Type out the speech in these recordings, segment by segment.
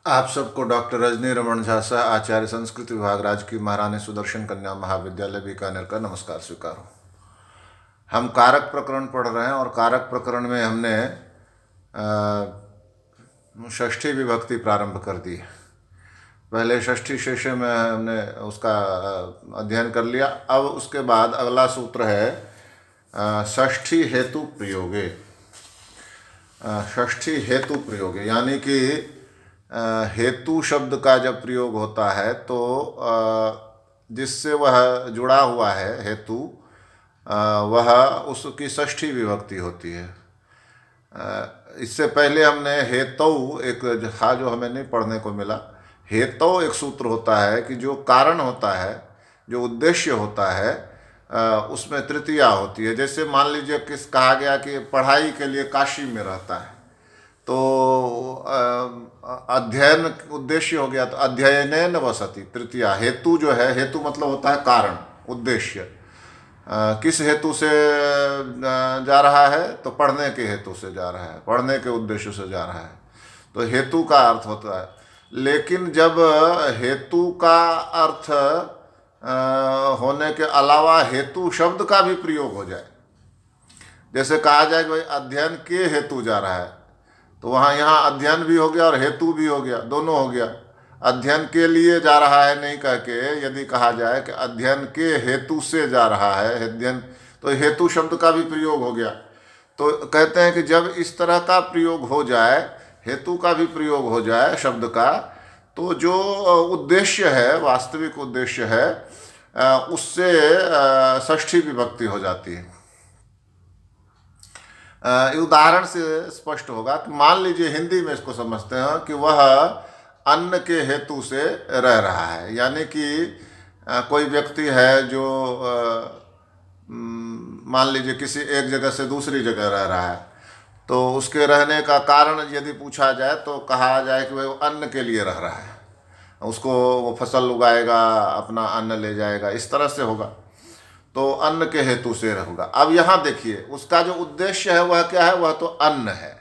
आप सबको डॉक्टर रजनी रमन झा शाह, आचार्य संस्कृत विभाग, राजकीय महारानी सुदर्शन कन्या महाविद्यालय बीकानेर का नमस्कार स्वीकार हो। हम कारक प्रकरण पढ़ रहे हैं और कारक प्रकरण में हमने षष्ठी विभक्ति प्रारंभ कर दी है। पहले षष्ठी शेषे में हमने उसका अध्ययन कर लिया। अब उसके बाद अगला सूत्र है षष्ठी हेतु प्रयोगे। षष्ठी हेतु प्रयोगे यानी कि हेतु शब्द का जब प्रयोग होता है तो जिससे वह जुड़ा हुआ है हेतु, वह उसकी षष्ठी विभक्ति होती है। इससे पहले हमने हेतु एक था जो हमें नहीं पढ़ने को मिला। हेतु एक सूत्र होता है कि जो कारण होता है, जो उद्देश्य होता है, उसमें तृतीया होती है। जैसे मान लीजिए कहा गया कि पढ़ाई के लिए काशी में रहता है, तो अध्ययन उद्देश्य हो गया, तो अध्ययनेन वसति तृतीया। हेतु जो है, हेतु मतलब होता है कारण, उद्देश्य। किस हेतु से जा रहा है, तो पढ़ने के हेतु से जा रहा है, पढ़ने के उद्देश्य से जा रहा है, तो हेतु का अर्थ होता है। लेकिन जब हेतु का अर्थ होने के अलावा हेतु शब्द का भी प्रयोग हो जाए, जैसे कहा जाए कि भाई अध्ययन के हेतु जा रहा है, तो वहाँ यहाँ अध्ययन भी हो गया और हेतु भी हो गया, दोनों हो गया। अध्ययन के लिए जा रहा है नहीं कह के यदि कहा जाए कि अध्ययन के हेतु से जा रहा है, अध्ययन, तो हेतु शब्द का भी प्रयोग हो गया। तो कहते हैं कि जब इस तरह का प्रयोग हो जाए, हेतु का भी प्रयोग हो जाए शब्द का, तो जो उद्देश्य है, वास्तविक उद्देश्य है, उससे षष्ठी विभक्ति हो जाती है। उदाहरण से स्पष्ट होगा कि मान लीजिए हिंदी में इसको समझते हैं कि वह अन्न के हेतु से रह रहा है। यानी कि कोई व्यक्ति है जो मान लीजिए किसी एक जगह से दूसरी जगह रह रहा है, तो उसके रहने का कारण यदि पूछा जाए तो कहा जाए कि वह अन्न के लिए रह रहा है, उसको वो फसल उगाएगा, अपना अन्न ले जाएगा, इस तरह से होगा, तो अन्न के हेतु से होगा। अब यहाँ देखिए उसका जो उद्देश्य है वह क्या है, वह तो अन्न है,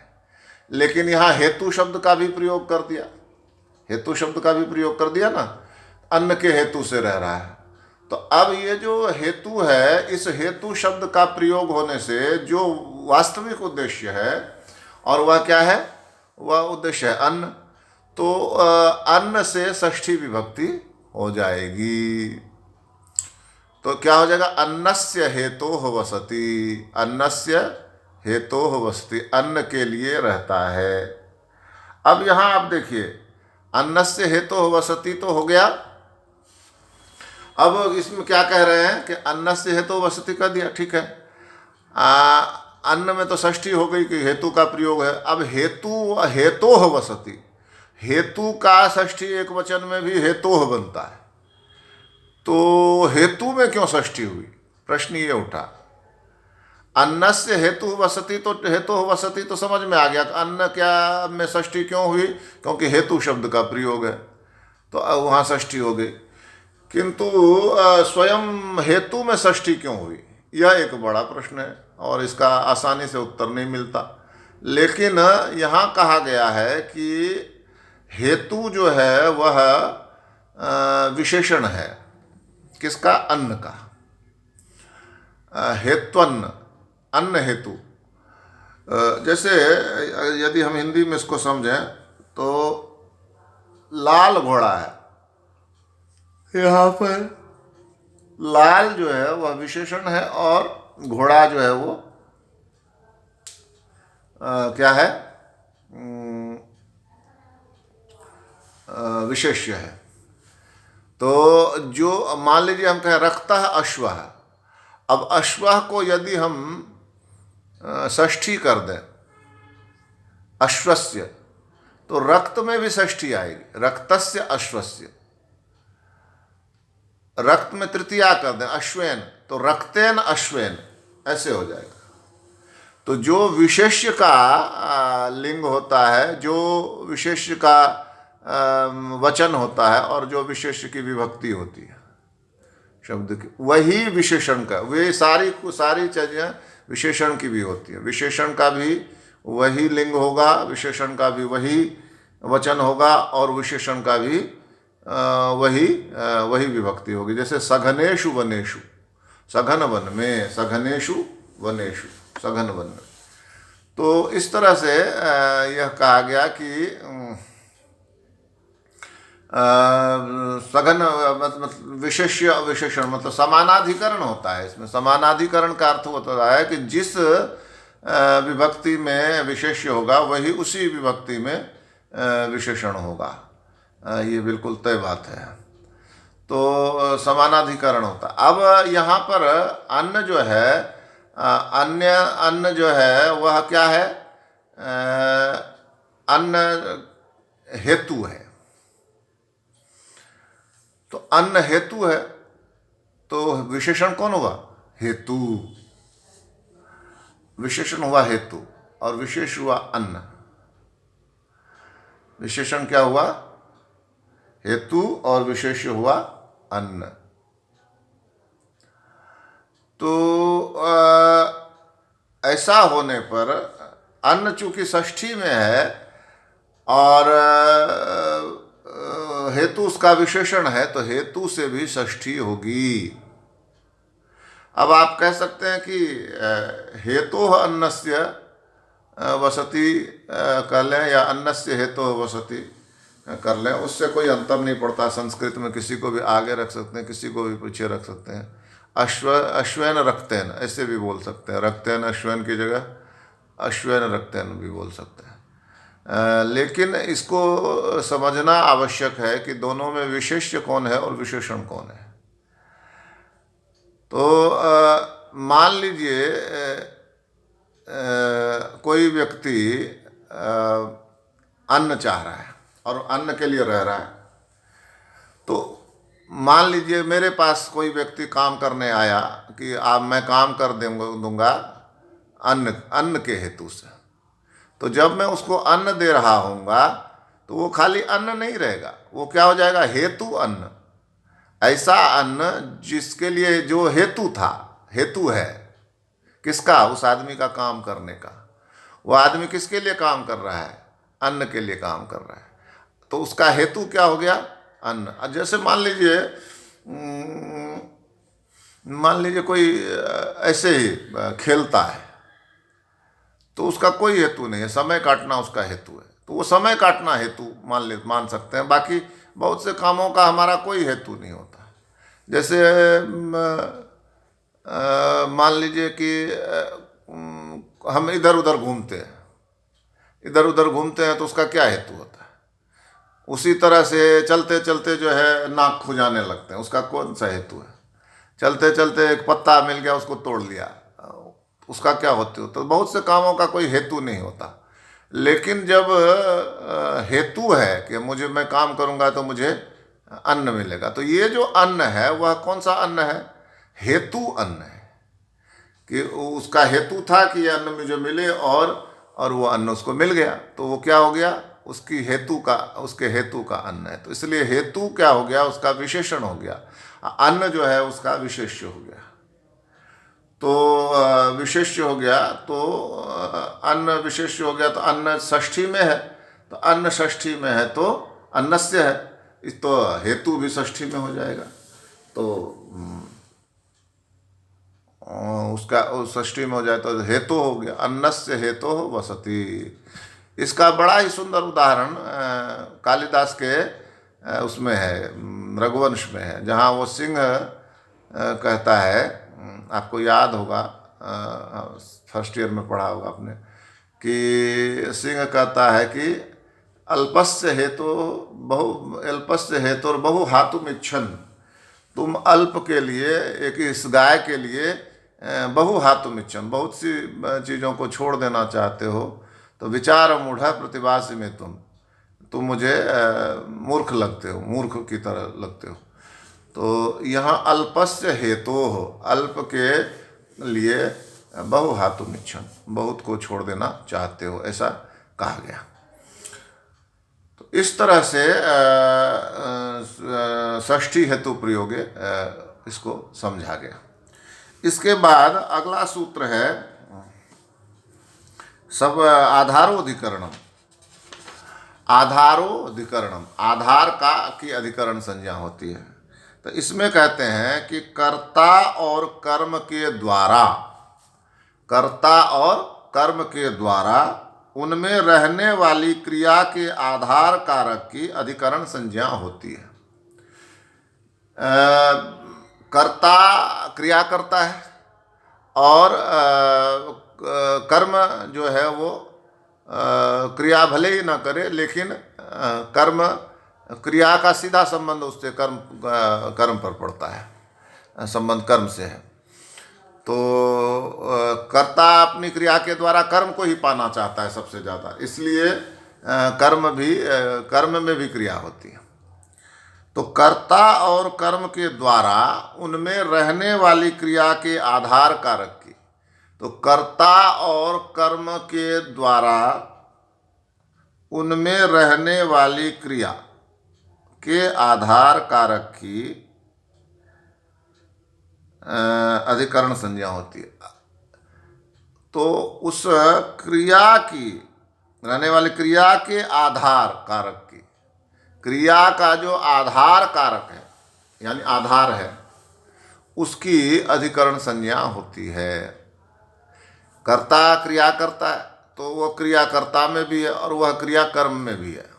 लेकिन यहाँ हेतु शब्द का भी प्रयोग कर दिया, हेतु शब्द का भी प्रयोग कर दिया ना, अन्न के हेतु से रह रहा है। तो अब ये जो हेतु है, इस हेतु शब्द का प्रयोग होने से जो वास्तविक उद्देश्य है, और वह क्या है, वह उद्देश्य है अन्न, तो अन्न से षष्ठी विभक्ति हो जाएगी। तो क्या हो जाएगा, अन्नस्य हेतोः वसति, अन्नस्य हेतोः वसति, अन्न के लिए रहता है। अब यहाँ आप देखिए अन्नस्य हेतोः वसति तो हो गया। अब इसमें क्या कह रहे हैं कि अन्नस्य हेतोः वसति कर दिया, ठीक है। अन्न में तो षष्ठी हो गई कि हेतु का प्रयोग है। अब हेतु हेतोः वसति, हेतु का षष्ठी एक वचन में भी हेतोः बनता है, तो हेतु में क्यों षष्ठी हुई, प्रश्न ये उठा। अन्नस्य हेतु वसति, तो हेतु वसति तो समझ में आ गया, अन्न क्या में षष्ठी क्यों हुई, क्योंकि हेतु शब्द का प्रयोग है, तो वहाँ षष्ठी हो गई। किंतु स्वयं हेतु में षष्ठी क्यों हुई, यह एक बड़ा प्रश्न है और इसका आसानी से उत्तर नहीं मिलता। लेकिन यहाँ कहा गया है कि हेतु जो है वह विशेषण है, किसका, अन्न का। हेत्वन्न, अन्न हेतु। जैसे यदि हम हिंदी में इसको समझें तो लाल घोड़ा है, यहाँ पर लाल जो है वह विशेषण है और घोड़ा जो है वो क्या है, विशेष्य है। तो जो मान लीजिए हम कहें रक्तः अश्वः, अब अश्वः को यदि हम षष्ठी कर दें अश्वस्य, तो रक्त में भी षष्ठी आएगी, रक्तस्य अश्वस्य। रक्त में तृतीया कर दें अश्वेन, तो रक्तेन अश्वेन, ऐसे हो जाएगा। तो जो विशेष्य का लिंग होता है, जो विशेष्य का वचन होता है और जो विशेष्य की विभक्ति होती है शब्द की, वही विशेषण का, वे सारी चीज़ें विशेषण की भी होती है। विशेषण का भी वही लिंग होगा, विशेषण का भी वही वचन होगा और विशेषण का भी वही विभक्ति होगी। जैसे सघनेषु वनेषु, सघन वन में, सघनेषु वनेषु, सघन वन में। तो इस तरह से यह कहा गया कि सघन मतलब विशेष्य विशेषण मतलब समानाधिकरण होता है। इसमें समानाधिकरण का अर्थ होता है कि जिस विभक्ति में विशेष्य होगा वही उसी विभक्ति में विशेषण होगा। ये बिल्कुल तय बात है। तो समानाधिकरण होता। अब यहाँ पर अन्न जो है, अन्य अन्न जो है वह क्या है? अन्न हेतु है। तो अन्न हेतु है तो विशेषण कौन हुआ? हेतु। विशेषण हुआ हेतु और विशेष हुआ अन्न। विशेषण क्या हुआ? हेतु और विशेष हुआ अन्न। तो ऐसा होने पर अन्न चूंकि षष्ठी में है और हेतु उसका विशेषण है तो हेतु से भी षष्ठी होगी। अब आप कह सकते हैं कि हेतु अन्नस्य वसति कर लें या अन्नस्य हेतु वसति कर लें, उससे कोई अंतर नहीं पड़ता। संस्कृत में किसी को भी आगे रख सकते हैं, किसी को भी पीछे रख सकते हैं। अश्वैन रक्तेन ऐसे भी बोल सकते हैं। रक्तेन अश्वैन की जगह अश्वैन रक्तेन भी बोल सकते हैं। लेकिन इसको समझना आवश्यक है कि दोनों में विशेष्य कौन है और विशेषण कौन है। तो मान लीजिए कोई व्यक्ति अन्न चाह रहा है और अन्न के लिए रह रहा है। तो मान लीजिए मेरे पास कोई व्यक्ति काम करने आया कि आप मैं काम कर दूंगा अन्न के हेतु से। तो जब मैं उसको अन्न दे रहा हूँगा तो वो खाली अन्न नहीं रहेगा, वो क्या हो जाएगा? हेतु अन्न। ऐसा अन्न जिसके लिए जो हेतु था, हेतु है किसका? उस आदमी का काम करने का। वो आदमी किसके लिए काम कर रहा है? अन्न के लिए काम कर रहा है। तो उसका हेतु क्या हो गया? अन्न। जैसे मान लीजिए कोई ऐसे ही खेलता है तो उसका कोई हेतु नहीं है, समय काटना उसका हेतु है। तो वो समय काटना हेतु मान सकते हैं। बाकी बहुत से कामों का हमारा कोई हेतु नहीं होता। जैसे मान लीजिए कि हम इधर उधर घूमते हैं तो उसका क्या हेतु होता है? उसी तरह से चलते चलते जो है नाक खुजाने लगते हैं, उसका कौन सा हेतु है? चलते चलते एक पत्ता मिल गया, उसको तोड़ लिया, उसका क्या हेतु? तो बहुत से कामों का कोई हेतु नहीं होता। लेकिन जब हेतु है कि मैं काम करूंगा तो मुझे अन्न मिलेगा, तो ये जो अन्न है वह कौन सा अन्न है? हेतु अन्न है। कि उसका हेतु था कि यह अन्न मुझे मिले और वो अन्न उसको मिल गया, तो वो क्या हो गया? उसके हेतु का अन्न है। तो इसलिए हेतु क्या हो गया? उसका विशेषण हो गया। अन्न जो है उसका विशेष्य हो गया। तो विशेष्य हो गया तो अन्न विशेष्य हो गया। तो अन्न षष्ठी में है, तो अन्न षष्ठी में है तो अन्नस्य है, तो हेतु भी षष्ठी में हो जाएगा। तो उसका षष्ठी में हो जाए तो हेतु हो गया। अन्नस्य हेतु वसति। इसका बड़ा ही सुंदर उदाहरण कालिदास के उसमें है, रघुवंश में है, जहाँ वो सिंह कहता है, आपको याद होगा, फर्स्ट ईयर में पढ़ा होगा आपने, कि सिंह कहता है कि अल्पस्य हेतु बहु हातुम इच्छन। तुम अल्प के लिए, एक इस गाय के लिए बहु हातुम इच्छन, बहुत सी चीज़ों को छोड़ देना चाहते हो। तो विचार मूढ़ प्रतिभासी में तुम मुझे मूर्ख लगते हो, मूर्ख की तरह लगते हो। तो यहाँ अल्पस्य हेतु हो, अल्प के लिए बहु हातुम इच्छन, बहुत को छोड़ देना चाहते हो, ऐसा कहा गया। तो इस तरह से षष्ठी हेतु प्रयोगे इसको समझा गया। इसके बाद अगला सूत्र है सब आधारोधिकरणम। आधारो अधिकरणम, आधार का की अधिकरण संज्ञा होती है। तो इसमें कहते हैं कि कर्ता और कर्म के द्वारा, कर्ता और कर्म के द्वारा उनमें रहने वाली क्रिया के आधार कारक की अधिकरण संज्ञा होती है। कर्ता क्रिया करता है और कर्म जो है वो क्रिया भले ही ना करे, लेकिन कर्म क्रिया का सीधा संबंध उससे कर्म पर पड़ता है, संबंध कर्म से है। तो कर्ता अपनी क्रिया के द्वारा कर्म को ही पाना चाहता है सबसे ज़्यादा, इसलिए कर्म में भी क्रिया होती है। तो कर्ता और कर्म के द्वारा उनमें रहने वाली क्रिया के आधार कारक की, तो कर्ता और कर्म के द्वारा उनमें रहने वाली क्रिया के आधार कारक की अधिकरण संज्ञा होती है। तो उस क्रिया की, रहने वाली क्रिया के आधार कारक की, क्रिया का जो आधार कारक है यानी आधार है, उसकी अधिकरण संज्ञा होती है। कर्ता क्रिया करता है तो वह क्रिया कर्ता में भी है और वह क्रिया कर्म में भी है,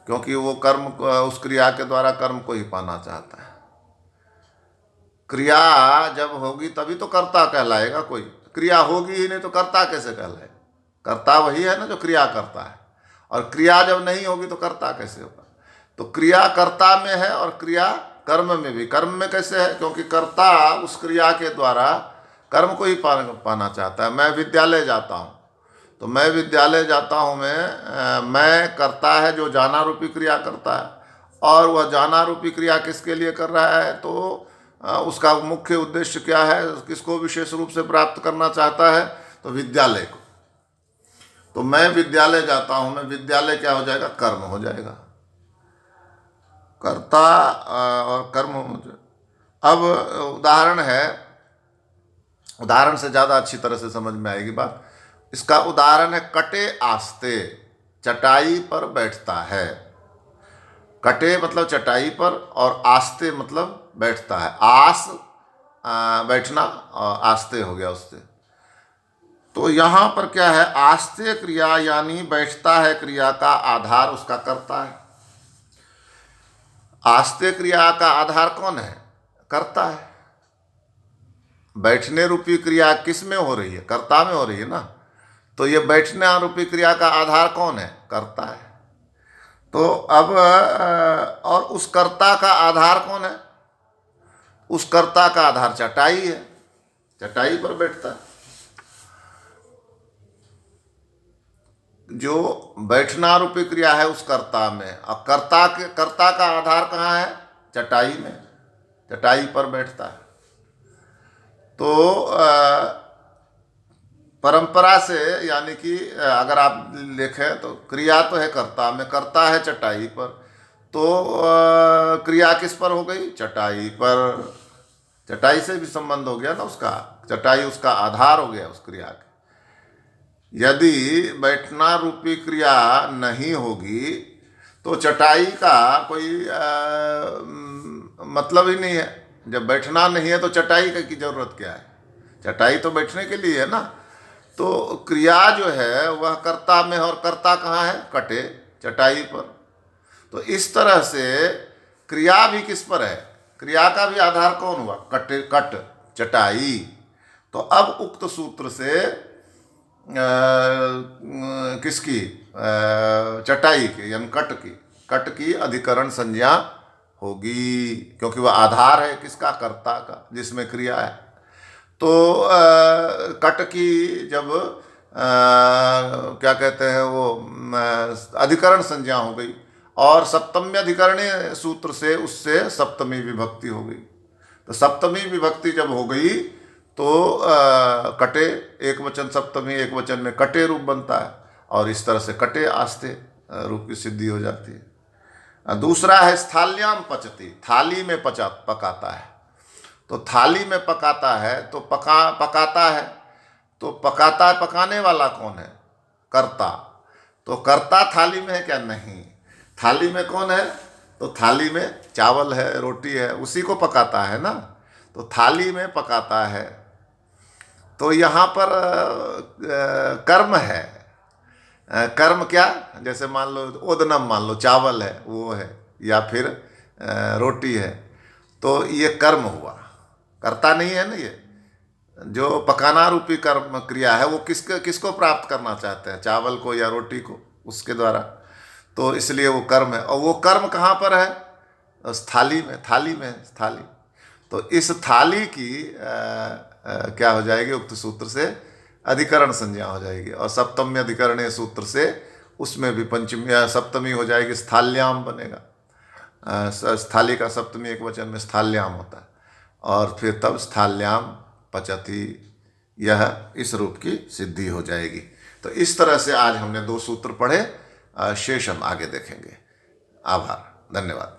क्योंकि वो कर्म उस क्रिया के द्वारा कर्म को ही पाना चाहता है। क्रिया जब होगी तभी तो कर्ता कहलाएगा कोई, क्रिया होगी ही नहीं तो कर्ता कैसे कहलाएगा? कर्ता वही है ना जो क्रिया करता है, और क्रिया जब नहीं होगी तो कर्ता कैसे होगा? तो क्रिया कर्ता में है और क्रिया कर्म में भी। कर्म में कैसे है? क्योंकि कर्ता उस क्रिया के द्वारा कर्म को ही पाना चाहता है। मैं विद्यालय जाता हूँ, तो मैं विद्यालय जाता हूँ मैं कर्ता है जो जाना रूपी क्रिया करता है, और वह जाना रूपी क्रिया किसके लिए कर रहा है? तो उसका मुख्य उद्देश्य क्या है, किसको विशेष रूप से प्राप्त करना चाहता है? तो विद्यालय को। तो मैं विद्यालय जाता हूँ, मैं विद्यालय क्या हो जाएगा? कर्म हो जाएगा। कर्ता और कर्म हो जाएगा। अब उदाहरण है, उदाहरण से ज़्यादा अच्छी तरह से समझ में आएगी बात। इसका उदाहरण है कटे आस्ते, चटाई पर बैठता है। कटे मतलब चटाई पर, और आस्ते मतलब बैठता है। आस बैठना, और आस्ते हो गया उससे। तो यहाँ पर क्या है? आस्ते क्रिया यानी बैठता है क्रिया का आधार उसका कर्ता है। आस्ते क्रिया का आधार कौन है? कर्ता है। बैठने रूपी क्रिया किस में हो रही है? कर्ता में हो रही है ना। तो ये बैठने रूपी क्रिया का आधार कौन है? कर्ता है। तो अब और उस कर्ता का आधार कौन है? उस कर्ता का आधार चटाई है, चटाई पर बैठता है। जो बैठना रूपी क्रिया है उस कर्ता में, और कर्ता का आधार कहाँ है? चटाई में, चटाई पर बैठता है। तो परंपरा से, यानी कि अगर आप देखें तो क्रिया तो है कर्ता में, कर्ता है चटाई पर, तो क्रिया किस पर हो गई? चटाई पर। चटाई से भी संबंध हो गया ना उसका, चटाई उसका आधार हो गया उस क्रिया के। यदि बैठना रूपी क्रिया नहीं होगी तो चटाई का कोई मतलब ही नहीं है। जब बैठना नहीं है तो चटाई की जरूरत क्या है? चटाई तो बैठने के लिए है ना। तो क्रिया जो है वह कर्ता में, और कर्ता कहाँ है? कटे, चटाई पर। तो इस तरह से क्रिया भी किस पर है? क्रिया का भी आधार कौन हुआ? कट, चटाई। तो अब उक्त सूत्र से किसकी? चटाई के यानी कट की अधिकरण संज्ञा होगी, क्योंकि वह आधार है किसका? कर्ता का, जिसमें क्रिया है। तो कट की जब क्या कहते हैं वो अधिकरण संज्ञा हो गई, और सप्तमी अधिकरणी सूत्र से उससे सप्तमी विभक्ति हो गई। तो सप्तमी विभक्ति जब हो गई तो कटे, एक वचन सप्तमी, एक वचन में कटे रूप बनता है, और इस तरह से कटे आस्ते रूप की सिद्धि हो जाती है। दूसरा है स्थाल्याम पचती, थाली में पकाता है। तो थाली में पकाता है तो पकाता है, तो पकाने वाला कौन है? कर्ता। तो कर्ता थाली में है क्या? नहीं। थाली में कौन है? तो थाली में चावल है, रोटी है, उसी को पकाता है ना, तो थाली में पकाता है। तो यहाँ पर कर्म है। कर्म क्या? जैसे मान लो ओदनम, मान लो चावल है, वो है, या फिर रोटी है, तो ये कर्म हुआ, कर्ता नहीं है ना। ये जो पकाना रूपी कर्म क्रिया है वो किसको प्राप्त करना चाहते हैं? चावल को या रोटी को, उसके द्वारा। तो इसलिए वो कर्म है। और वो कर्म कहाँ पर है? उस थाली में, थाली में, थाली। तो इस थाली की क्या हो जाएगी? उक्त सूत्र से अधिकरण संज्ञा हो जाएगी। और सप्तम्य अधिकरणीय सूत्र से उसमें भी पंचमी या सप्तमी हो जाएगी, स्थाल्याम बनेगा। स्थाली का सप्तमी एक वचन में स्थाल्याम होता है, और फिर तब स्थाल्याम पचती, यह इस रूप की सिद्धि हो जाएगी। तो इस तरह से आज हमने 2 सूत्र पढ़े, शेष हम आगे देखेंगे। आभार, धन्यवाद।